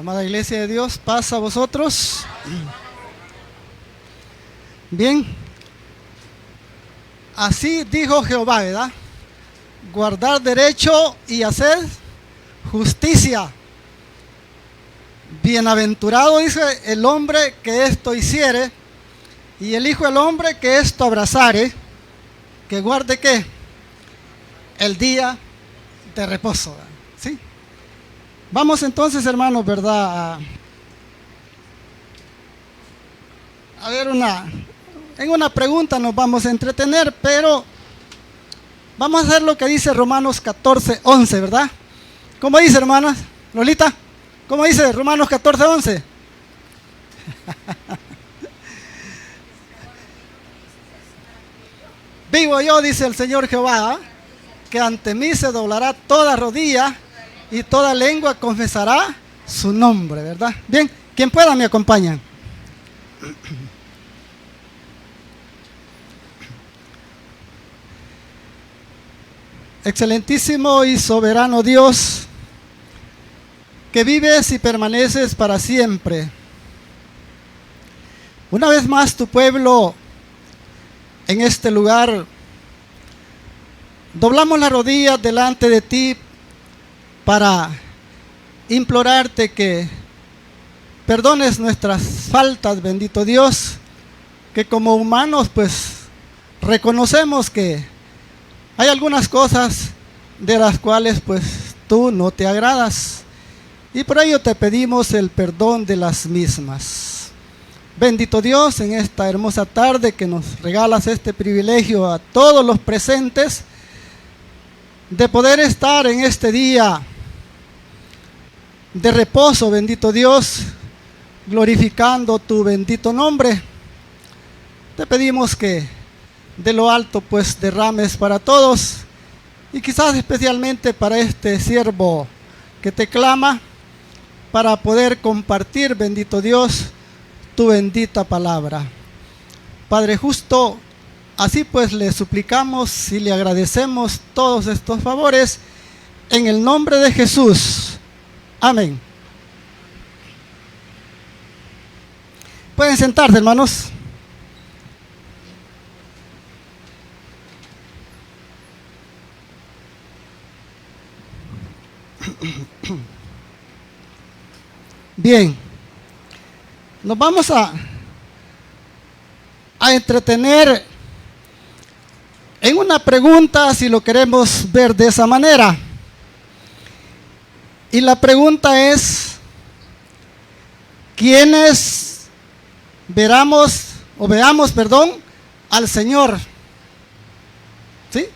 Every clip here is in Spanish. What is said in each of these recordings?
Amada Iglesia de Dios, paz a vosotros. Bien, así dijo Jehová, ¿verdad? Guardar derecho y hacer justicia. Bienaventurado, dice, el hombre que esto hiciere, y el Hijo del Hombre que esto abrazare, que guarde ¿qué? El día de reposo, ¿verdad? ¿Sí? Vamos entonces, hermanos, ¿verdad? A ver, en una pregunta nos vamos a entretener, pero vamos a hacer lo que dice Romanos 14:11, ¿verdad? ¿Cómo dice, hermanas? Lolita, ¿cómo dice Romanos 14:11? Vivo yo, dice el Señor Jehová, que ante mí se doblará toda rodilla y toda lengua confesará su nombre, ¿verdad? Bien, quien pueda me acompaña. Excelentísimo y soberano Dios, que vives y permaneces para siempre. Una vez más tu pueblo en este lugar, doblamos las rodillas delante de ti para implorarte que perdones nuestras faltas, bendito Dios, que como humanos pues reconocemos que hay algunas cosas de las cuales pues tú no te agradas, y por ello te pedimos el perdón de las mismas. Bendito Dios, en esta hermosa tarde que nos regalas este privilegio a todos los presentes de poder estar en este día de reposo, bendito Dios, glorificando tu bendito nombre. Te pedimos que de lo alto pues derrames para todos, y quizás especialmente para este siervo que te clama, para poder compartir, bendito Dios, tu bendita palabra. Padre justo, así pues le suplicamos y le agradecemos todos estos favores en el nombre de Jesús. Amén. Pueden sentarse, hermanos. Bien, nos vamos a entretener en una pregunta, si lo queremos ver de esa manera. Y la pregunta es: ¿quiénes veamos al Señor? ¿Sí?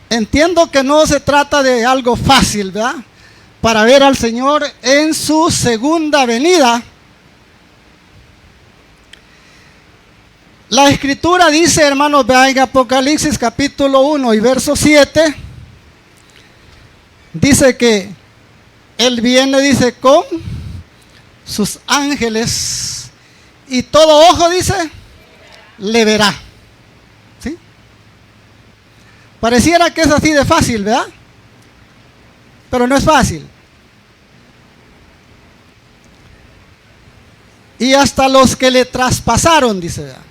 Entiendo que no se trata de algo fácil, ¿verdad? Para ver al Señor en su segunda venida. La Escritura dice, hermanos, vean en Apocalipsis capítulo 1 y verso 7, dice que Él viene, dice, con sus ángeles, y todo ojo, dice, le verá. ¿Sí? Pareciera que es así de fácil, ¿verdad? Pero no es fácil. Y hasta los que le traspasaron, dice, ¿verdad?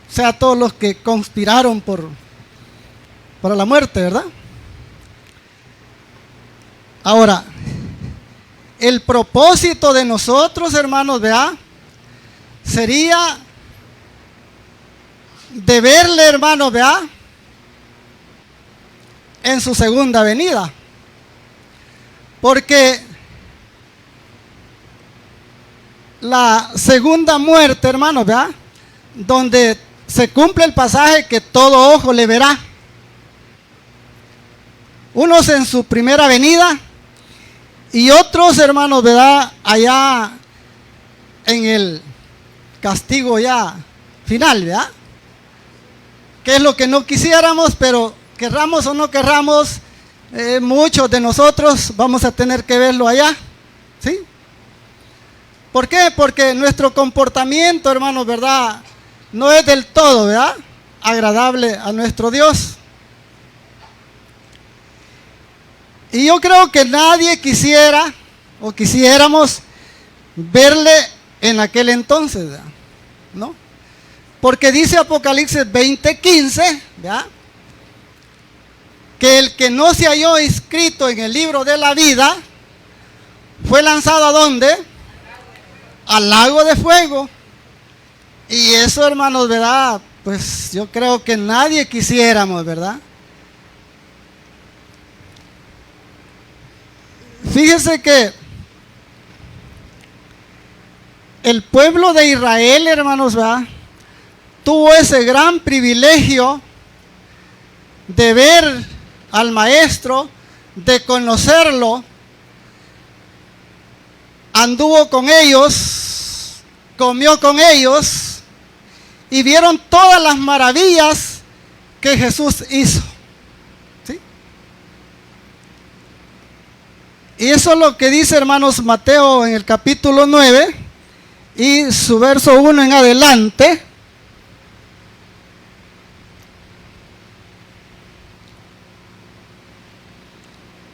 O sea, todos los que conspiraron para la muerte, ¿verdad? Ahora, el propósito de nosotros, hermanos, ¿verdad? Sería de verle, hermanos, ¿verdad? En su segunda venida. Porque la segunda muerte, hermanos, ¿verdad? Donde se cumple el pasaje que todo ojo le verá. Unos en su primera venida y otros, hermanos, ¿verdad? Allá en el castigo ya final, ¿verdad? Que es lo que no quisiéramos, pero querramos o no querramos, muchos de nosotros vamos a tener que verlo allá, ¿sí? ¿Por qué? Porque nuestro comportamiento, hermanos, ¿verdad?, no es del todo, ¿verdad?, agradable a nuestro Dios. Y yo creo que nadie quisiera o quisiéramos verle en aquel entonces, ¿no? Porque dice Apocalipsis 20:15, ¿verdad?, que el que no se halló inscrito en el libro de la vida fue lanzado ¿a dónde? Al lago de fuego. Y eso, hermanos, ¿verdad? Pues yo creo que nadie quisiéramos, ¿verdad? Fíjese que el pueblo de Israel, hermanos, ¿verdad?, tuvo ese gran privilegio de ver al Maestro, de conocerlo, anduvo con ellos, comió con ellos y vieron todas las maravillas que Jesús hizo. ¿Sí? Y eso es lo que dice, hermanos, Mateo en el capítulo 9 y su verso 1 en adelante.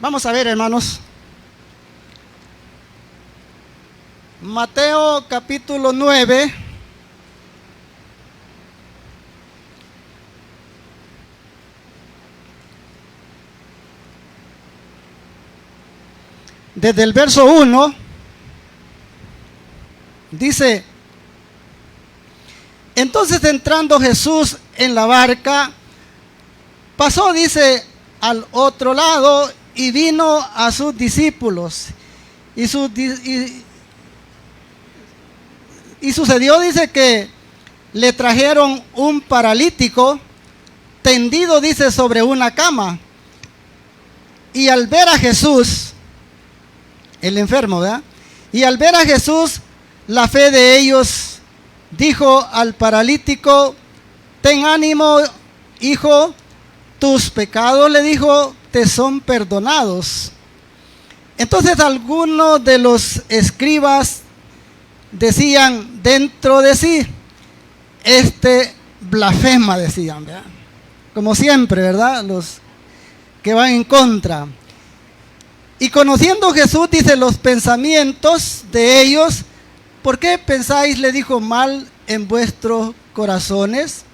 Vamos a ver, hermanos. Mateo capítulo 9. Desde el verso 1 dice: entonces entrando Jesús en la barca, pasó, dice, al otro lado y vino a sus discípulos. Y sucedió, dice, que le trajeron un paralítico tendido, dice, sobre una cama. Y al ver a Jesús, el enfermo, ¿verdad?, y al ver a Jesús, la fe de ellos, dijo al paralítico: ten ánimo, hijo, tus pecados, le dijo, te son perdonados. Entonces algunos de los escribas decían dentro de sí: este blasfema, decían, ¿verdad? Como siempre, ¿verdad?, los que van en contra. Y conociendo Jesús, dice, los pensamientos de ellos: ¿por qué pensáis, le dijo, mal en vuestros corazones?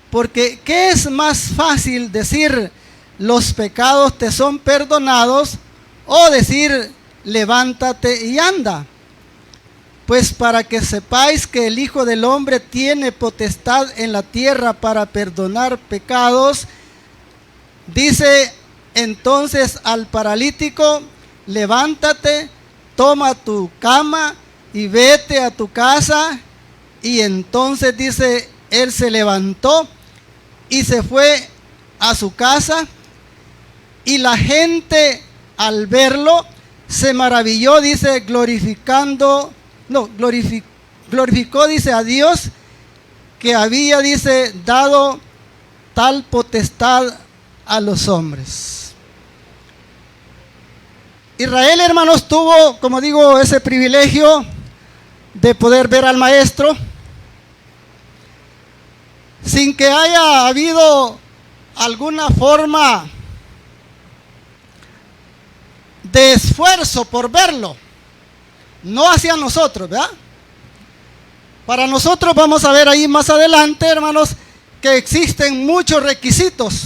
Porque ¿qué es más fácil, decir los pecados te son perdonados, o decir levántate y anda? Pues para que sepáis que el Hijo del Hombre tiene potestad en la tierra para perdonar pecados, dice entonces al paralítico: levántate, toma tu cama y vete a tu casa. Y entonces, dice, él se levantó y se fue a su casa. Y la gente, al verlo, se maravilló, dice, glorificó, dice, a Dios, que había, dice, dado tal potestad a los hombres. Israel, hermanos, tuvo, como digo, ese privilegio de poder ver al Maestro sin que haya habido alguna forma de esfuerzo por verlo, no hacia nosotros, ¿verdad? Para nosotros, vamos a ver ahí más adelante, hermanos, que existen muchos requisitos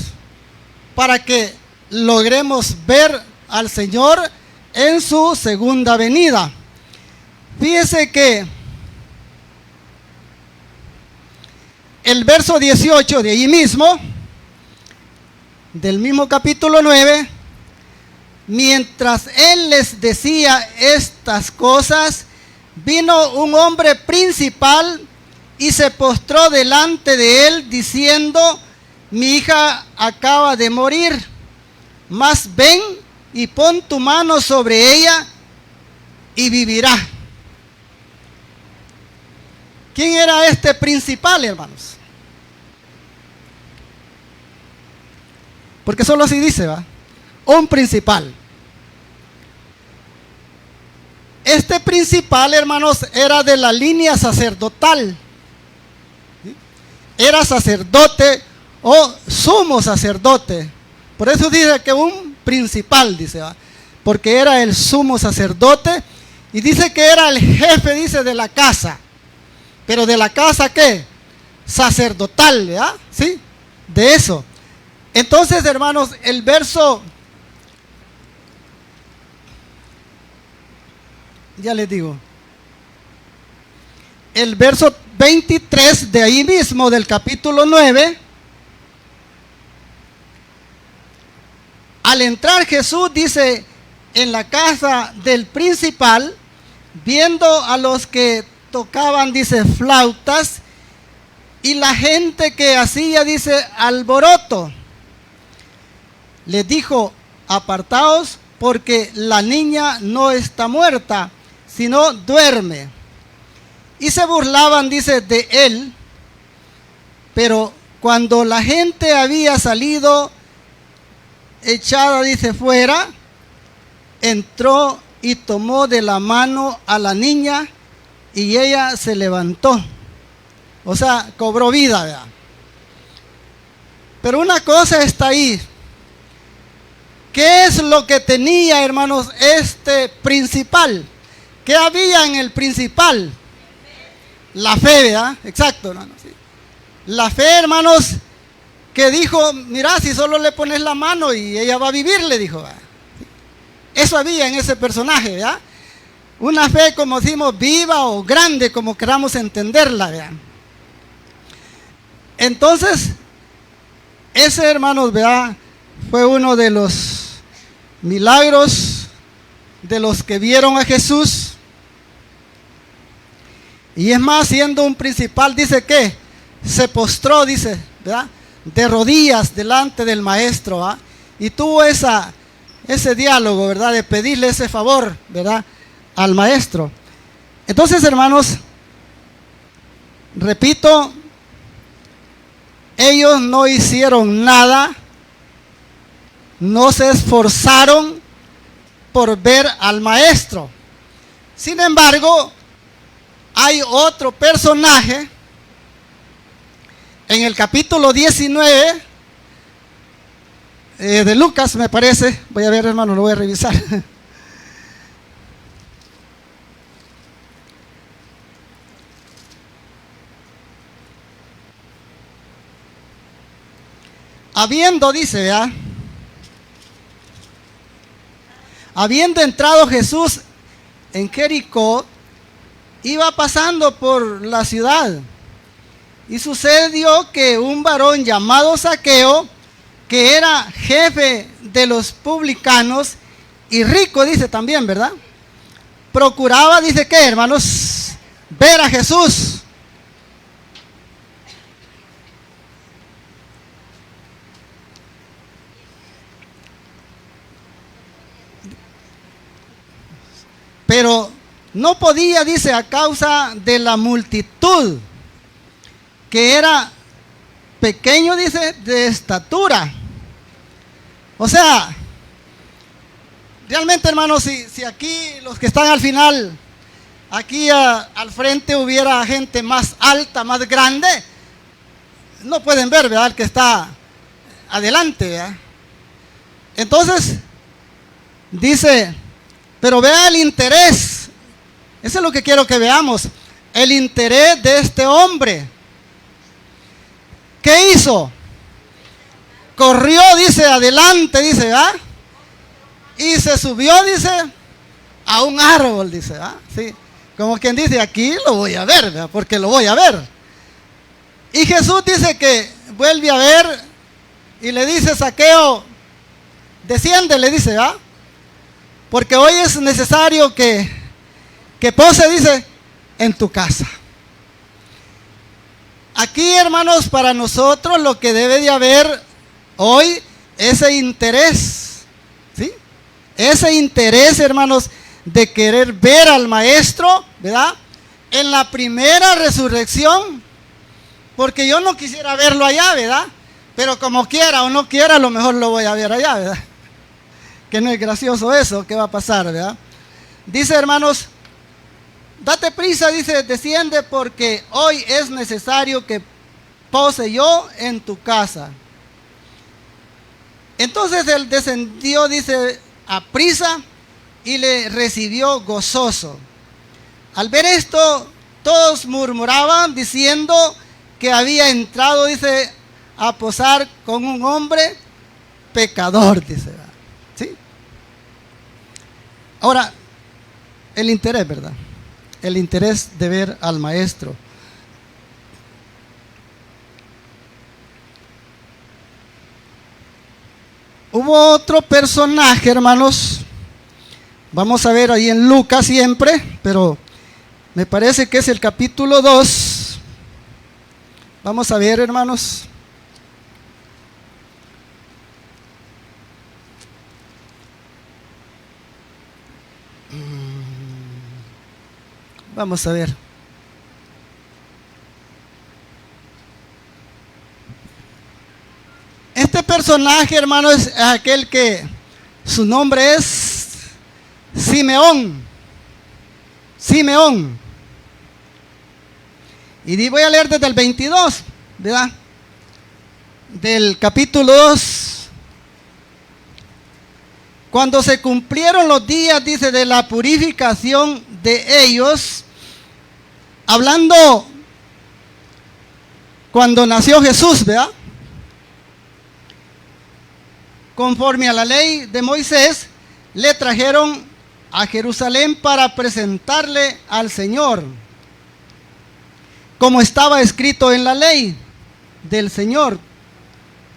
para que logremos ver al Señor en su segunda venida. Fíjese que el verso 18 de allí mismo, del mismo capítulo 9, mientras él les decía estas cosas, vino un hombre principal y se postró delante de él, diciendo: mi hija acaba de morir, mas ven y pon tu mano sobre ella y vivirá. ¿Quién era este principal, hermanos? Porque solo así dice, ¿va? Un principal. Este principal, hermanos, era de la línea sacerdotal. ¿Sí? Era sacerdote o sumo sacerdote. Por eso dice que un principal, dice, ¿va? Porque era el sumo sacerdote y dice que era el jefe, dice, de la casa. Pero de la casa, ¿qué? Sacerdotal, ¿verdad? ¿Sí? De eso. Entonces, hermanos, el verso, ya les digo, el verso 23 de ahí mismo del capítulo 9, al entrar Jesús, dice, en la casa del principal, viendo a los que tocaban, dice, flautas, y la gente que hacía, dice, alboroto, les dijo, apartaos, porque la niña no está muerta, sino duerme. Y se burlaban, dice, de él. Pero cuando la gente había salido, echada, dice, fuera, entró y tomó de la mano a la niña y ella se levantó. O sea, cobró vida, ¿verdad? Pero una cosa está ahí. ¿Qué es lo que tenía, hermanos, este principal? ¿Qué había en el principal? La fe, ¿verdad? Exacto, hermanos. ¿Sí? La fe, hermanos, que dijo, mira, si solo le pones la mano y ella va a vivir, le dijo. ¿Verdad? Eso había en ese personaje, ¿verdad? Una fe, como decimos, viva o grande, como queramos entenderla, ¿verdad? Entonces, ese, hermanos, ¿verdad?, fue uno de los milagros de los que vieron a Jesús. Y es más, siendo un principal, dice que se postró, dice, ¿verdad?, de rodillas delante del maestro, ¿verdad? Y tuvo ese diálogo, ¿verdad?, de pedirle ese favor, ¿verdad?, al maestro. Entonces, hermanos, repito, ellos no hicieron nada, no se esforzaron por ver al maestro. Sin embargo, hay otro personaje en el capítulo 19 de Lucas, me parece. Voy a ver, hermano, lo voy a revisar. Habiendo, dice, ¿verdad?, habiendo entrado Jesús en Jericó, iba pasando por la ciudad. Y sucedió que un varón llamado Zaqueo, que era jefe de los publicanos y rico, dice también, ¿verdad?, procuraba, dice, ¿qué, hermanos?, ver a Jesús. Pero no podía, dice, a causa de la multitud, que era pequeño, dice, de estatura. O sea, realmente, hermanos, si aquí los que están al final, aquí al frente hubiera gente más alta, más grande, no pueden ver, ¿verdad?, el que está adelante, ¿verdad? Entonces, dice, pero vea el interés. Eso es lo que quiero que veamos. El interés de este hombre. ¿Qué hizo? Corrió, dice, adelante, dice, ¿verdad? Y se subió, dice, a un árbol, dice, ¿verdad? Sí. Como quien dice, aquí lo voy a ver, ¿verdad?, porque lo voy a ver. Y Jesús dice que vuelve a ver y le dice, Zaqueo, desciende, le dice, ¿verdad?, porque hoy es necesario que pose, dice, en tu casa. Aquí, hermanos, para nosotros lo que debe de haber hoy, ese interés, ¿sí? Ese interés, hermanos, de querer ver al maestro, ¿verdad?, en la primera resurrección. Porque yo no quisiera verlo allá, ¿verdad?, pero como quiera o no quiera, a lo mejor lo voy a ver allá, ¿verdad? Que no es gracioso eso, ¿qué va a pasar, verdad? Dice, hermanos, date prisa, dice, desciende, porque hoy es necesario que pose yo en tu casa. Entonces él descendió, dice, a prisa y le recibió gozoso. Al ver esto, todos murmuraban diciendo que había entrado, dice, a posar con un hombre pecador, dice. ¿Sí? Ahora, el interés, ¿verdad? El interés de ver al maestro. Hubo otro personaje, hermanos. Vamos a ver ahí en Lucas siempre, pero me parece que es el capítulo 2. Vamos a ver, hermanos. Vamos a ver. Este personaje, hermano, es aquel que su nombre es Simeón. Simeón. Y voy a leer desde el 22, ¿verdad? Del capítulo 2. Cuando se cumplieron los días, dice, de la purificación de ellos, hablando cuando nació Jesús, ¿verdad? Conforme a la ley de Moisés, le trajeron a Jerusalén para presentarle al Señor, como estaba escrito en la ley del Señor: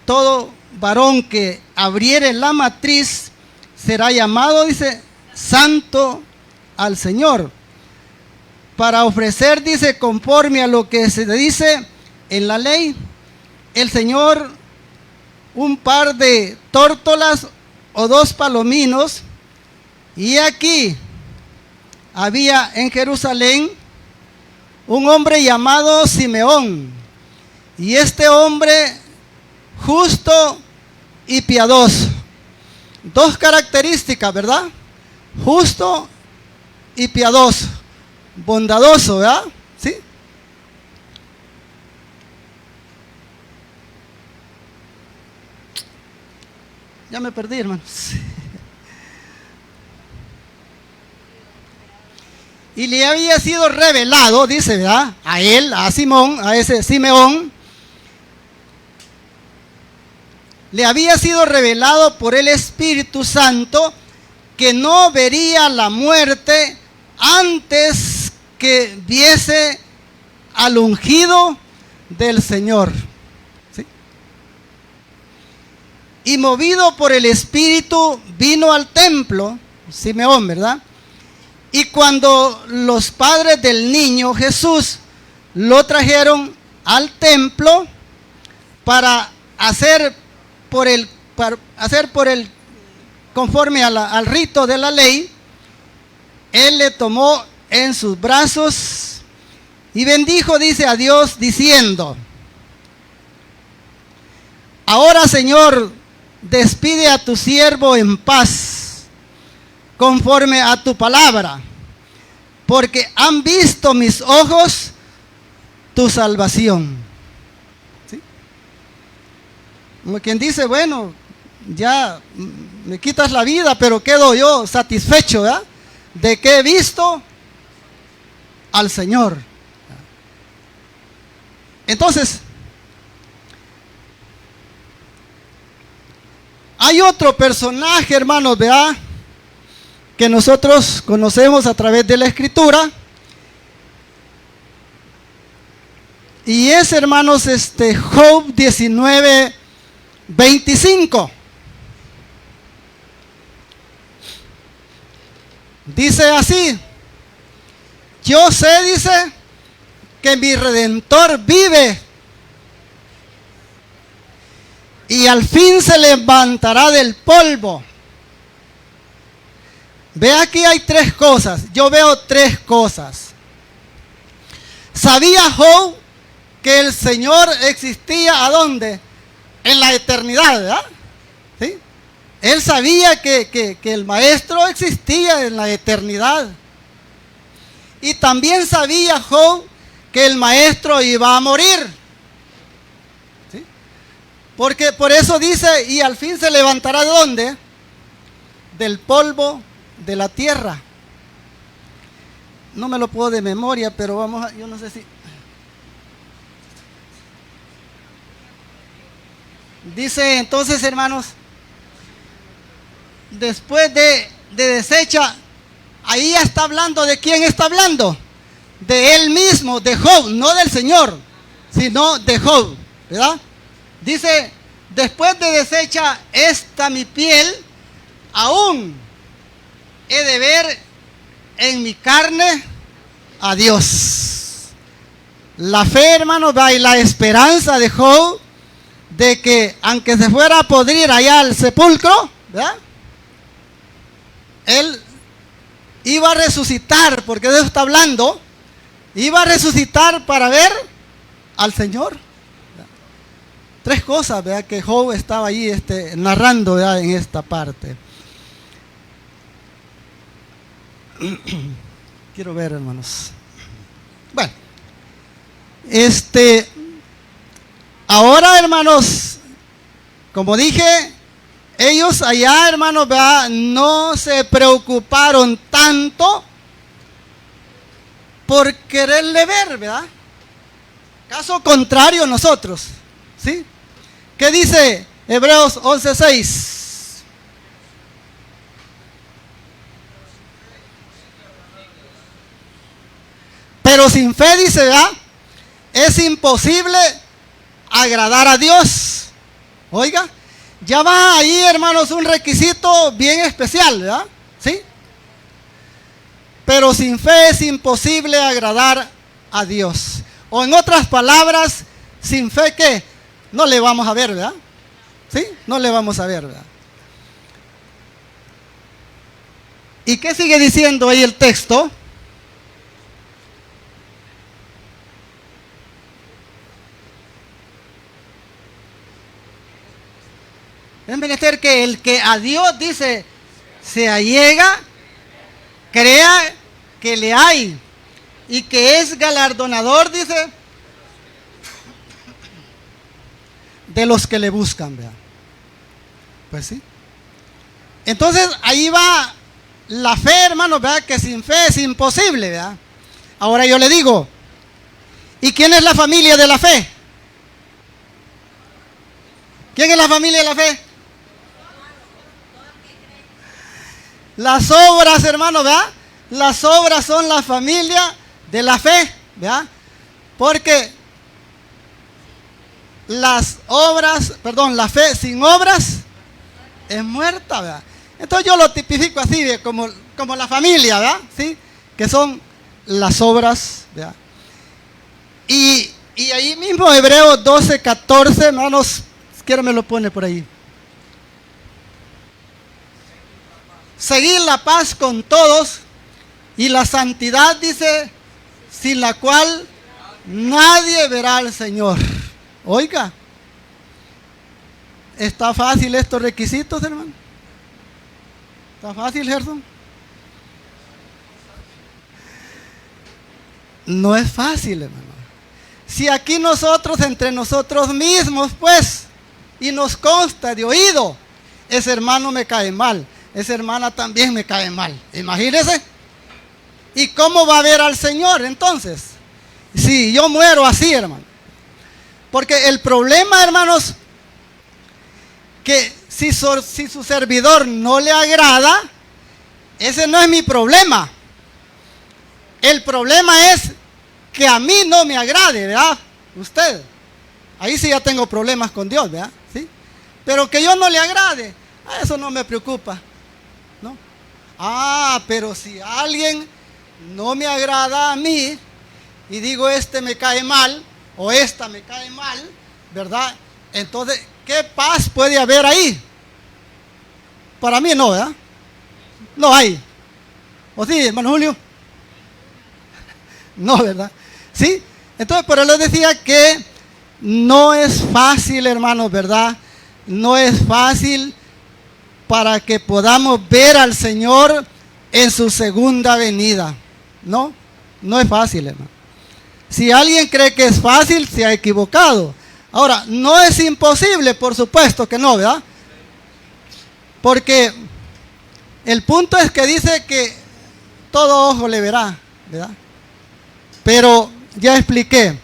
todo varón que abriere la matriz será llamado, dice, santo al Señor, para ofrecer, dice, conforme a lo que se dice en la ley, el Señor un par de tórtolas o 2 palominos. Y aquí había en Jerusalén un hombre llamado Simeón, y este hombre justo y piadoso. 2 características, ¿verdad? Justo y piadoso, bondadoso, ¿verdad? ¿Sí? Ya me perdí, hermanos. Y le había sido revelado, dice, ¿verdad? A él, a Simón, a ese Simeón, le había sido revelado por el Espíritu Santo que no vería la muerte antes que viese al ungido del Señor. ¿Sí? Y movido por el Espíritu vino al templo, Simeón, ¿verdad? Y cuando los padres del niño Jesús lo trajeron al templo para hacer por el conforme al rito de la ley, él le tomó en sus brazos y bendijo, dice, a Dios, diciendo: ahora, Señor, despide a tu siervo en paz, conforme a tu palabra, porque han visto mis ojos tu salvación. ¿Sí? Como quien dice, bueno, ya me quitas la vida, pero quedo yo satisfecho, ¿verdad?, de que he visto al Señor. Entonces, hay otro personaje, hermanos, ¿verdad?, que nosotros conocemos a través de la Escritura, y es, hermanos, Job 19:25. Dice así: yo sé, dice, que mi Redentor vive y al fin se levantará del polvo. Ve, aquí hay 3 cosas. Yo veo 3 cosas. ¿Sabía Job que el Señor existía? ¿A dónde? En la eternidad, ¿verdad? ¿Sí? Él sabía que el Maestro existía en la eternidad. Y también sabía Job que el Maestro iba a morir. ¿Sí? Porque por eso dice, y al fin se levantará ¿de dónde? Del polvo de la tierra. No me lo puedo de memoria, pero vamos a, yo no sé si... Dice entonces, hermanos, después de desecha, ahí ya está hablando. ¿De quién está hablando? De él mismo, de Job, no del Señor, sino de Job, ¿verdad? Dice, después de deshecha esta mi piel, aún he de ver en mi carne a Dios. La fe, hermanos, y la esperanza de Job, de que aunque se fuera a podrir allá al sepulcro, ¿verdad? Él iba a resucitar, porque de eso está hablando. Iba a resucitar para ver al Señor. Tres cosas, ¿verdad?, que Job estaba ahí narrando, ¿verdad?, en esta parte. Quiero ver, hermanos. Bueno, ahora, hermanos, como dije, ellos allá, hermanos, ¿verdad?, no se preocuparon tanto por quererle ver, ¿verdad? Caso contrario nosotros, ¿sí? ¿Qué dice Hebreos 11:6? Pero sin fe, dice, ¿verdad?, es imposible agradar a Dios. Oiga, ya va ahí, hermanos, un requisito bien especial, ¿verdad? ¿Sí? Pero sin fe es imposible agradar a Dios. O en otras palabras, sin fe, ¿qué? No le vamos a ver, ¿verdad? ¿Sí? No le vamos a ver, ¿verdad? ¿Y qué sigue diciendo ahí el texto? Es menester que el que a Dios, dice, se allega, crea que le hay y que es galardonador, dice, de los que le buscan, ¿verdad? Pues sí. Entonces ahí va la fe, hermanos, ¿verdad?, que sin fe es imposible, ¿verdad? Ahora yo le digo, ¿y quién es la familia de la fe? ¿Quién es la familia de la fe? Las obras, hermanos, ¿verdad? Las obras son la familia de la fe, ¿verdad? Porque las obras, perdón, la fe sin obras es muerta, ¿verdad? Entonces yo lo tipifico así, como la familia, ¿verdad? ¿Sí? Que son las obras, ¿verdad? Y ahí mismo Hebreos 12:14, hermanos, si quieren me lo pone por ahí. Seguir la paz con todos y la santidad, dice, sin la cual nadie verá al Señor. Oiga, ¿está fácil estos requisitos, hermano? ¿Está fácil, Gerson? No es fácil, hermano. Si aquí nosotros, entre nosotros mismos, pues, y nos consta de oído, ese hermano me cae mal, esa hermana también me cae mal. Imagínense. ¿Y cómo va a ver al Señor entonces? Si yo muero así, hermano. Porque el problema, hermanos, que si su servidor no le agrada, ese no es mi problema. El problema es que a mí no me agrade, ¿verdad? Usted. Ahí sí ya tengo problemas con Dios, ¿verdad? ¿Sí? Pero que yo no le agrade, a eso no me preocupa, ¿no? Pero si alguien no me agrada a mí y digo me cae mal o esta me cae mal, ¿verdad? Entonces, ¿qué paz puede haber ahí? Para mí no, ¿verdad? No hay. ¿O sí, hermano Julio? No, ¿verdad? ¿Sí? Entonces, por eso les decía que no es fácil, hermanos, ¿verdad? No es fácil para que podamos ver al Señor en su segunda venida. No es fácil, hermano. Si alguien cree que es fácil, se ha equivocado. Ahora, no es imposible, por supuesto que no, ¿verdad? Porque el punto es que dice que todo ojo le verá, ¿verdad? Pero ya expliqué.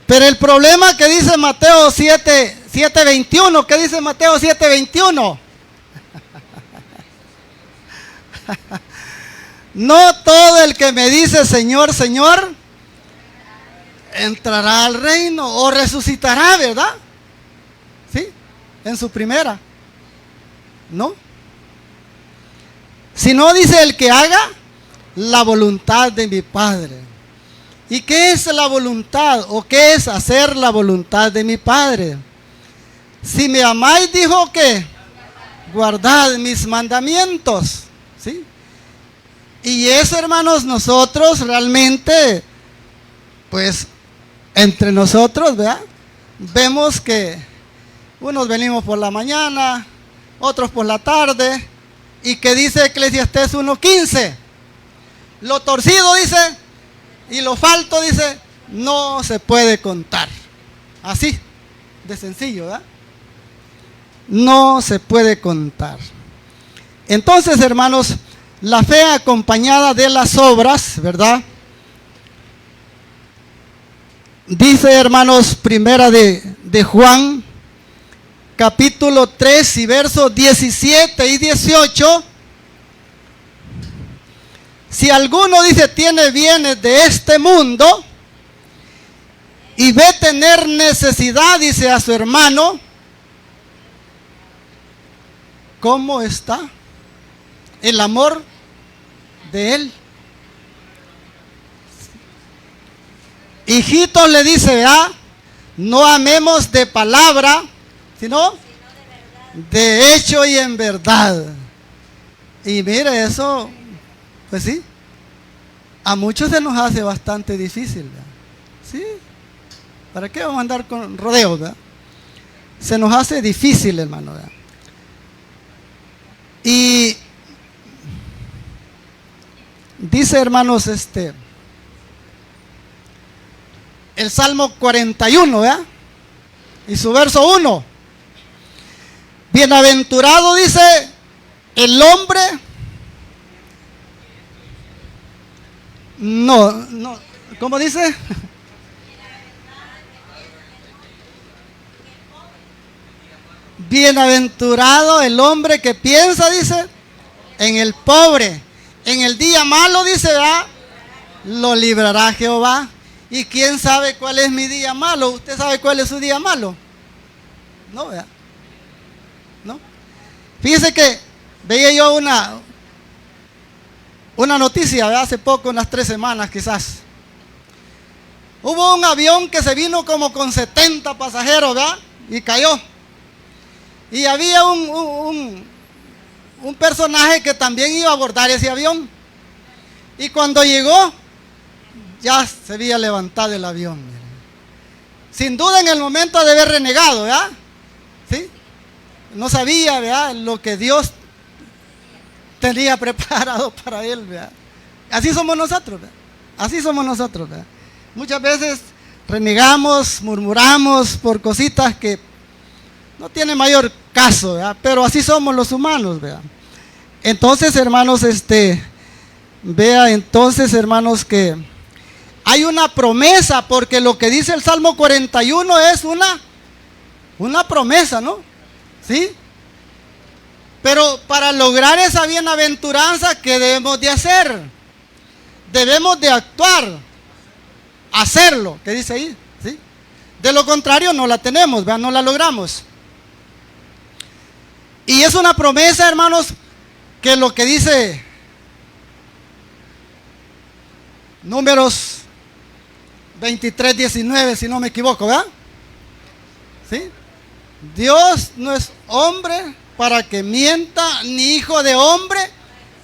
Pero el problema que dice Mateo 7:21, ¿qué dice Mateo 7:21? No todo el que me dice Señor, Señor, entrará al reino o resucitará, ¿verdad? ¿Sí? En su primera. ¿No? Sino dice el que haga la voluntad de mi Padre. ¿Y qué es la voluntad? ¿O qué es hacer la voluntad de mi Padre? Si me amáis, dijo que guardad mis mandamientos. ¿Sí? Y eso, hermanos, nosotros realmente, pues, entre nosotros, ¿verdad? Vemos que unos venimos por la mañana, otros por la tarde, y que dice Eclesiastés 1:15, lo torcido, dice, y lo falto, dice, no se puede contar. Así, de sencillo, ¿verdad? No se puede contar. Entonces, hermanos, la fe acompañada de las obras, ¿verdad? Dice, hermanos, primera de Juan, capítulo 3 y versos 17 y 18. Si alguno, dice, tiene bienes de este mundo y ve tener necesidad, dice, a su hermano, ¿cómo está el amor de él? Hijitos, le dice, ¿verdad? No amemos de palabra, sino de hecho y en verdad. Y mire, eso, pues sí, a muchos se nos hace bastante difícil, ¿verdad? Sí, ¿para qué vamos a andar con rodeos, verdad? Se nos hace difícil, hermano, ¿verdad? Y dice, hermanos, el Salmo 41, ¿verdad? Y su verso 1. Bienaventurado, dice, el hombre. No, ¿cómo dice? Bienaventurado el hombre que piensa, dice, en el pobre. En el día malo, dice, ¿verdad? Lo librará Jehová. ¿Y quién sabe cuál es mi día malo? ¿Usted sabe cuál es su día malo? No, ¿verdad? ¿No? Fíjese que veía yo una noticia, ¿verdad? Hace poco, unas 3 semanas quizás. Hubo un avión que se vino como con 70 pasajeros, ¿verdad? Y cayó. Y había un personaje que también iba a abordar ese avión. Y cuando llegó, ya se había levantado el avión. Sin duda en el momento de haber renegado, ¿verdad? ¿Sí? No sabía, ¿verdad? Lo que Dios tenía preparado para él, ¿verdad? Así somos nosotros, ¿verdad? Así somos nosotros, ¿verdad? Muchas veces renegamos, murmuramos por cositas que no tienen mayor caso, ¿verdad? Pero así somos los humanos, ¿verdad? Entonces, hermanos, vea entonces, hermanos, que hay una promesa, porque lo que dice el Salmo 41 es una promesa, ¿no? ¿Sí? Pero para lograr esa bienaventuranza, ¿qué debemos de hacer? Debemos de actuar, hacerlo, ¿qué dice ahí? ¿Sí? De lo contrario no la tenemos, ¿verdad? No la logramos. Y es una promesa, hermanos, que lo que dice Números 23:19, si no me equivoco, ¿verdad? ¿Sí? Dios no es hombre para que mienta, ni hijo de hombre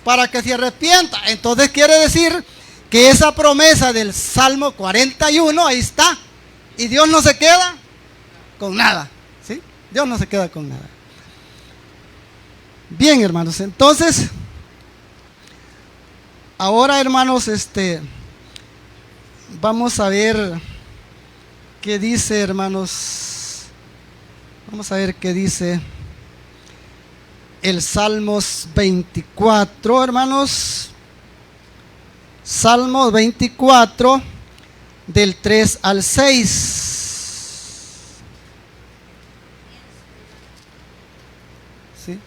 para que se arrepienta. Entonces quiere decir que esa promesa del Salmo 41 ahí está. Y Dios no se queda con nada, ¿sí? Dios no se queda con nada. Bien, hermanos, entonces ahora, hermanos, vamos a ver ¿Qué dice, hermanos? Vamos a ver qué dice el Salmos 24, hermanos. Salmos 24, del 3 al 6. ¿Sí?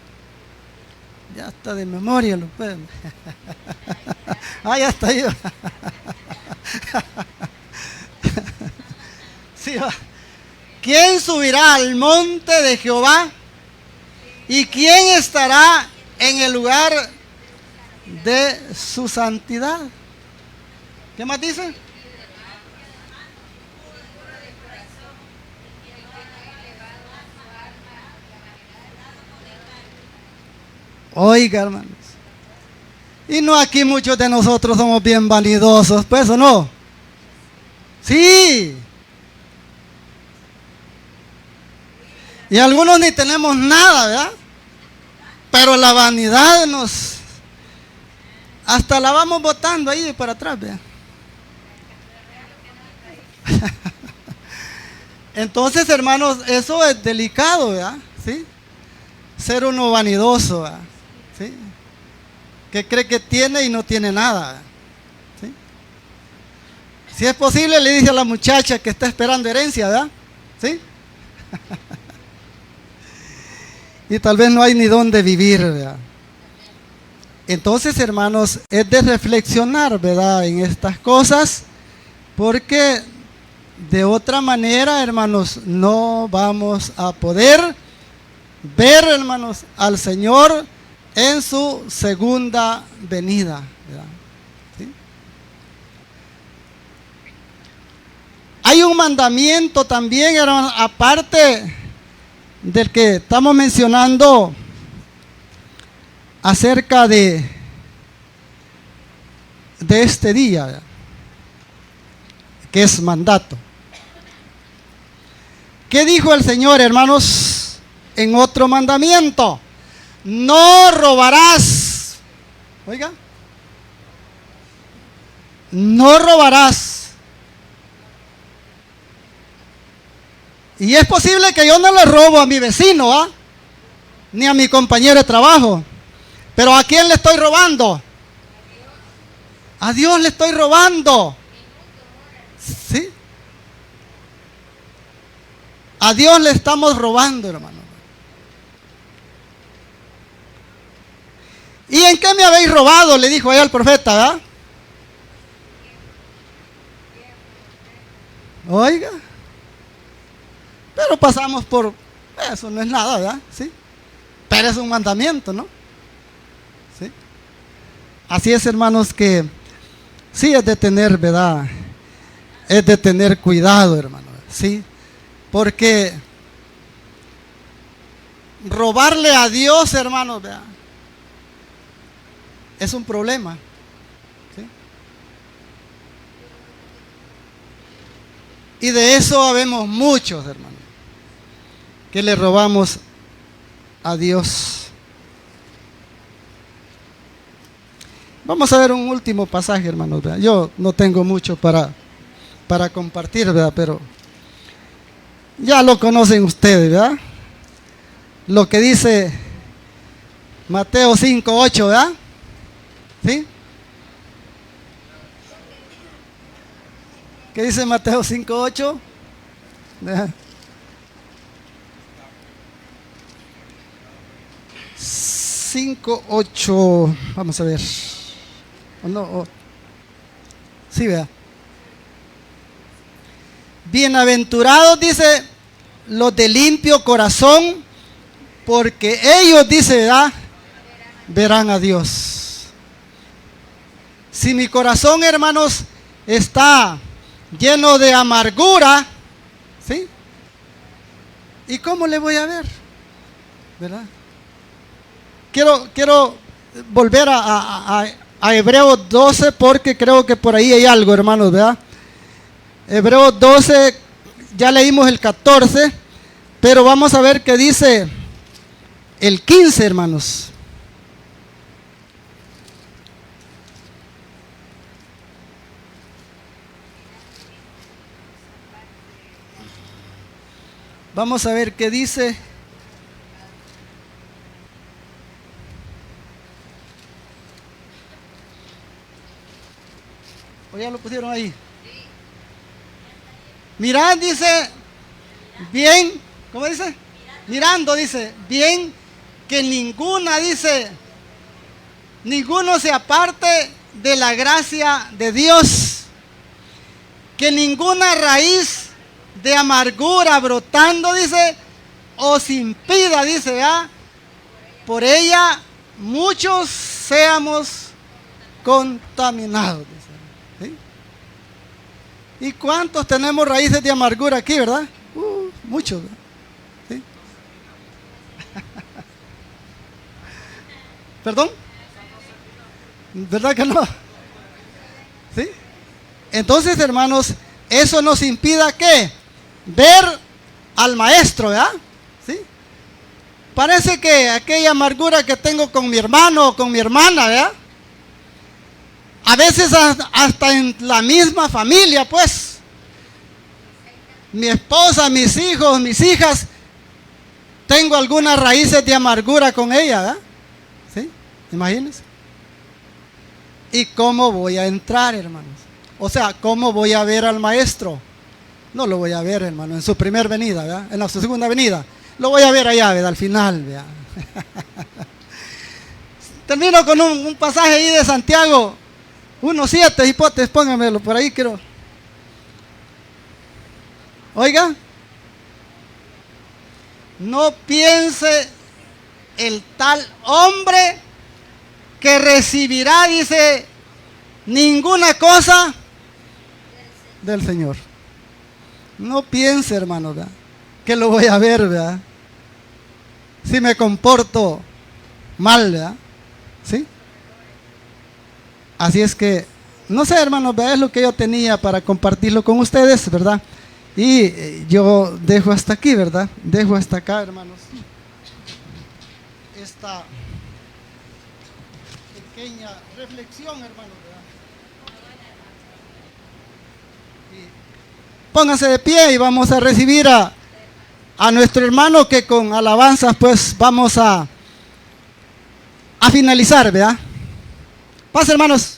Ya está de memoria, lo pueden. Ah, ya está ahí. Sí, va. ¿Quién subirá al monte de Jehová? ¿Y quién estará en el lugar de su santidad? ¿Qué más dice? Oiga, hermanos. Y no, aquí muchos de nosotros somos bien vanidosos, pues, ¿o no? Sí. Y algunos ni tenemos nada, ¿verdad? Pero la vanidad nos... Hasta la vamos botando ahí para atrás, ¿verdad? Entonces, hermanos, eso es delicado, ¿verdad? ¿Sí? Ser uno vanidoso, ¿verdad? ¿Sí? Que cree que tiene y no tiene nada, ¿verdad? ¿Sí? Si es posible, le dice a la muchacha que está esperando herencia, ¿verdad? ¿Sí? Y tal vez no hay ni dónde vivir, ¿verdad? Entonces, hermanos, es de reflexionar, ¿verdad?, en estas cosas, porque de otra manera, hermanos, no vamos a poder ver, hermanos, al Señor en su segunda venida, ¿verdad? ¿Sí? Hay un mandamiento también, hermanos, aparte del que estamos mencionando acerca de este día, ¿verdad?, que es mandato. ¿Qué dijo el Señor, hermanos, en otro mandamiento? No robarás. Oiga, no robarás. Y es posible que yo no le robo a mi vecino, ¿ah?, ni a mi compañero de trabajo. Pero ¿a quién le estoy robando? A Dios le estoy robando. ¿Sí? A Dios le estamos robando, hermano. ¿Y en qué me habéis robado?, le dijo allá el profeta, ¿verdad? Oiga. Pero pasamos por... Eso no es nada, ¿verdad? ¿Sí? Pero es un mandamiento, ¿no? ¿Sí? Así es, hermanos, que sí es de tener, ¿verdad? Es de tener cuidado, hermano. ¿Sí? Porque robarle a Dios, hermanos, ¿verdad?, es un problema. ¿Sí? Y de eso habemos muchos, hermanos, que le robamos a Dios. Vamos a ver un último pasaje, hermanos, ¿verdad? Yo no tengo mucho para compartir, ¿verdad? Pero ya lo conocen ustedes, ¿verdad? Lo que dice Mateo 5:8, ¿verdad? ¿Sí? ¿Qué dice Mateo 5:8? 5:8. Vamos a ver. ¿O no? Sí, vea. Bienaventurados, dice, los de limpio corazón, porque ellos, dice, ¿verdad?, verán a Dios. Si mi corazón, hermanos, está lleno de amargura, ¿sí?, ¿y cómo le voy a ver? ¿Verdad? Quiero volver a Hebreos 12, porque creo que por ahí hay algo, hermanos, ¿verdad? Hebreos 12, ya leímos el 14, pero vamos a ver qué dice el 15, hermanos. Vamos a ver qué dice. ¿O ya lo pusieron ahí? Mirad, dice, bien, ¿cómo dice? Mirando, dice, bien, que ninguna, dice, ninguno se aparte de la gracia de Dios, que ninguna raíz de amargura brotando, dice, os impida, dice, por ella muchos seamos contaminados, dice. ¿Sí? ¿Y cuántos tenemos raíces de amargura aquí, verdad? Muchos, ¿verdad? ¿Sí? ¿Perdón? ¿Verdad que no? ¿Sí? Entonces, hermanos, eso nos impida ¿qué? Ver al maestro, ¿verdad? ¿Sí? Parece que aquella amargura que tengo con mi hermano o con mi hermana, ¿verdad? A veces hasta en la misma familia, pues. Mi esposa, mis hijos, mis hijas, tengo algunas raíces de amargura con ella, ¿verdad? ¿Sí? Imagínense. ¿Y cómo voy a entrar, hermanos? O sea, ¿cómo voy a ver al maestro? No lo voy a ver, hermano, en su primera venida, ¿verdad? En su segunda venida. Lo voy a ver allá, ¿verdad? Al final, ¿verdad? Termino con un pasaje ahí de Santiago 1:7, hipotes, póngamelo por ahí, quiero. Oiga, no piense el tal hombre que recibirá, dice, ninguna cosa del Señor. No piense, hermano, ¿verdad? Que lo voy a ver, ¿verdad? Si me comporto mal, ¿verdad? ¿Sí? Así es que, no sé, hermanos, ¿verdad? Es lo que yo tenía para compartirlo con ustedes, ¿verdad? Y yo dejo hasta aquí, ¿verdad? Dejo hasta acá, hermanos, esta pequeña reflexión, hermanos, ¿verdad? Pónganse de pie y vamos a recibir a nuestro hermano, que con alabanzas pues vamos a finalizar, ¿verdad? Pase, hermanos.